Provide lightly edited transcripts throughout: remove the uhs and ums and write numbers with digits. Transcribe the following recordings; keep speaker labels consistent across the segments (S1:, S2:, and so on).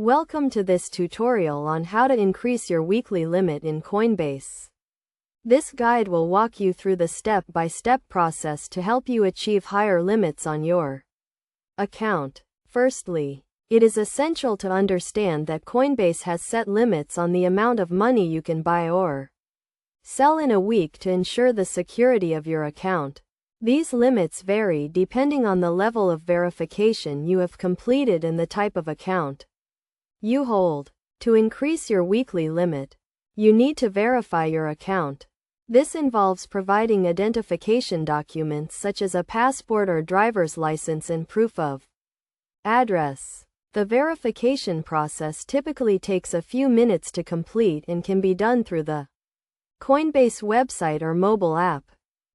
S1: Welcome to this tutorial on how to increase your weekly limit in Coinbase. This guide will walk you through the step-by-step process to help you achieve higher limits on your account. Firstly, it is essential to understand that Coinbase has set limits on the amount of money you can buy or sell in a week to ensure the security of your account. These limits vary depending on the level of verification you have completed and the type of account you hold. To increase your weekly limit, you need to verify your account. This involves providing identification documents such as a passport or driver's license and proof of address. The verification process typically takes a few minutes to complete and can be done through the Coinbase website or mobile app.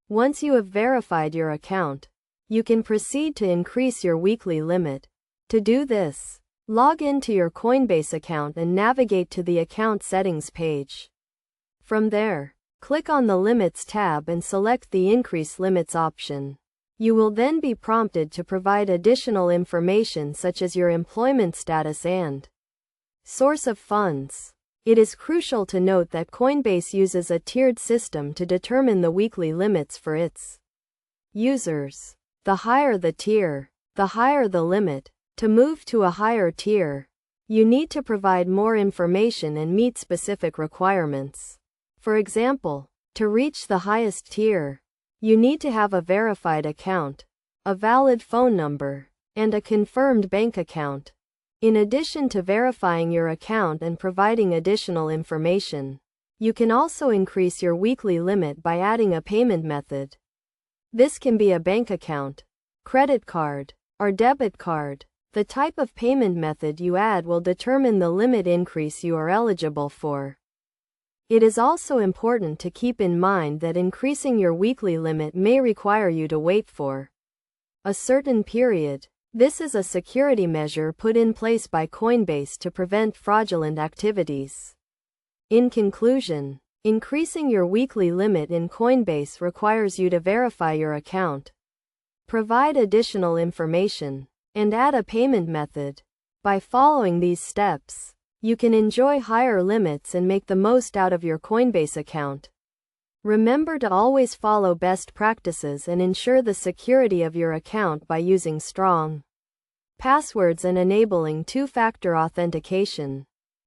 S1: Once you have verified your account, you can proceed to increase your weekly limit. To do this, log into your Coinbase account and navigate to the Account Settings page. From there, click on the Limits tab and select the Increase Limits option. You will then be prompted to provide additional information such as your employment status and source of funds. It is crucial to note that Coinbase uses a tiered system to determine the weekly limits for its users. The higher the tier, the higher the limit. To move to a higher tier, you need to provide more information and meet specific requirements. For example, to reach the highest tier, you need to have a verified account, a valid phone number, and a confirmed bank account. In addition to verifying your account and providing additional information, you can also increase your weekly limit by adding a payment method. This can be a bank account, credit card, or debit card. The type of payment method you add will determine the limit increase you are eligible for. It is also important to keep in mind that increasing your weekly limit may require you to wait for a certain period. This is a security measure put in place by Coinbase to prevent fraudulent activities. In conclusion, increasing your weekly limit in Coinbase requires you to verify your account, provide additional information, and add a payment method. By following these steps, you can enjoy higher limits and make the most out of your Coinbase account. Remember to always follow best practices and ensure the security of your account by using strong passwords and enabling two-factor authentication.